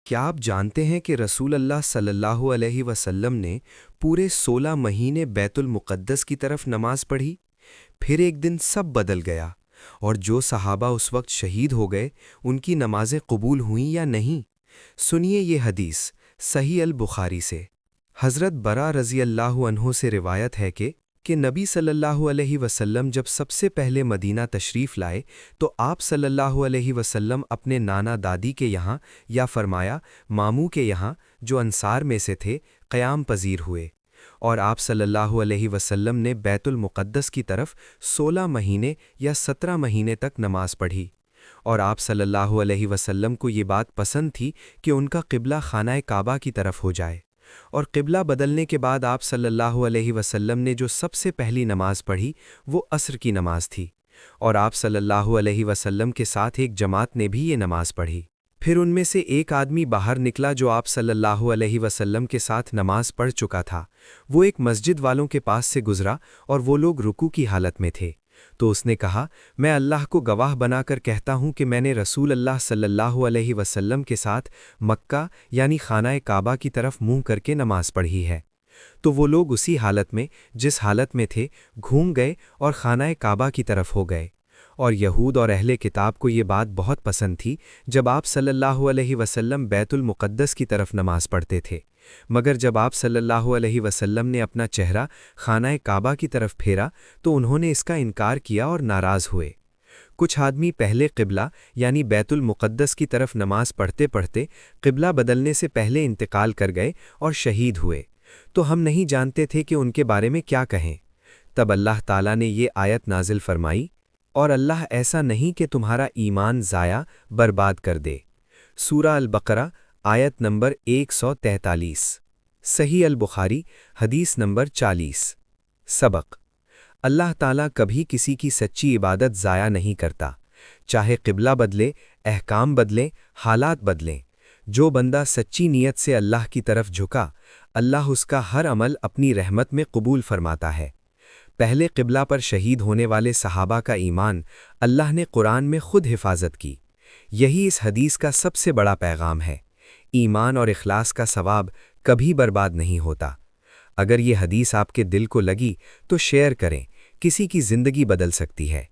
کیا آپ جانتے ہیں کہ رسول اللہ صلی اللہ علیہ وسلم نے پورے 16 مہینے بیت المقدس کی طرف نماز پڑھی؟ پھر ایک دن سب بدل گیا، اور جو صحابہ اس وقت شہید ہو گئے ان کی نمازیں قبول ہوئیں یا نہیں؟ سنیے یہ حدیث صحیح البخاری سے۔ حضرت برا رضی اللہ عنہ سے روایت ہے کہ نبی صلی اللہ علیہ وسلم جب سب سے پہلے مدینہ تشریف لائے تو آپ صلی اللہ علیہ وسلم اپنے نانا دادی کے یہاں یا فرمایا ماموں کے یہاں جو انصار میں سے تھے قیام پذیر ہوئے، اور آپ صلی اللہ علیہ وسلم نے بیت المقدس کی طرف 16 مہینے یا 17 مہینے تک نماز پڑھی، اور آپ صلی اللہ علیہ وسلم کو یہ بات پسند تھی کہ ان کا قبلہ خانہ کعبہ کی طرف ہو جائے، اور قبلہ بدلنے کے بعد آپ صلی اللہ علیہ وسلم نے جو سب سے پہلی نماز پڑھی وہ عصر کی نماز تھی، اور آپ صلی اللہ علیہ وسلم کے ساتھ ایک جماعت نے بھی یہ نماز پڑھی۔ پھر ان میں سے ایک آدمی باہر نکلا جو آپ صلی اللہ علیہ وسلم کے ساتھ نماز پڑھ چکا تھا، وہ ایک مسجد والوں کے پاس سے گزرا اور وہ لوگ رکوع کی حالت میں تھے، تو اس نے کہا میں اللہ کو گواہ بنا کر کہتا ہوں کہ میں نے رسول اللہ صلی اللہ علیہ وسلم کے ساتھ مکہ یعنی خانہ کعبہ کی طرف منہ کر کے نماز پڑھی ہے۔ تو وہ لوگ اسی حالت میں جس حالت میں تھے گھوم گئے اور خانہ کعبہ کی طرف ہو گئے، اور یہود اور اہل کتاب کو یہ بات بہت پسند تھی جب آپ صلی اللہ علیہ وسلم بیت المقدس کی طرف نماز پڑھتے تھے، مگر جب آپ صلی اللہ علیہ وسلم نے اپنا چہرہ خانہ کعبہ کی طرف پھیرا تو انہوں نے اس کا انکار کیا اور ناراض ہوئے۔ کچھ آدمی پہلے قبلہ یعنی بیت المقدس کی طرف نماز پڑھتے پڑھتے قبلہ بدلنے سے پہلے انتقال کر گئے اور شہید ہوئے، تو ہم نہیں جانتے تھے کہ ان کے بارے میں کیا کہیں۔ تب اللہ تعالیٰ نے یہ آیت نازل فرمائی، اور اللہ ایسا نہیں کہ تمہارا ایمان ضائع برباد کر دے۔ سورہ البقرہ آیت نمبر 143، صحیح البخاری حدیث نمبر 40۔ سبق: اللہ تعالیٰ کبھی کسی کی سچی عبادت ضائع نہیں کرتا، چاہے قبلہ بدلے، احکام بدلیں، حالات بدلیں۔ جو بندہ سچی نیت سے اللہ کی طرف جھکا، اللہ اس کا ہر عمل اپنی رحمت میں قبول فرماتا ہے۔ پہلے قبلہ پر شہید ہونے والے صحابہ کا ایمان اللہ نے قرآن میں خود حفاظت کی۔ یہی اس حدیث کا سب سے بڑا پیغام ہے۔ ایمان اور اخلاص کا ثواب کبھی برباد نہیں ہوتا۔ اگر یہ حدیث آپ کے دل کو لگی تو شیئر کریں، کسی کی زندگی بدل سکتی ہے۔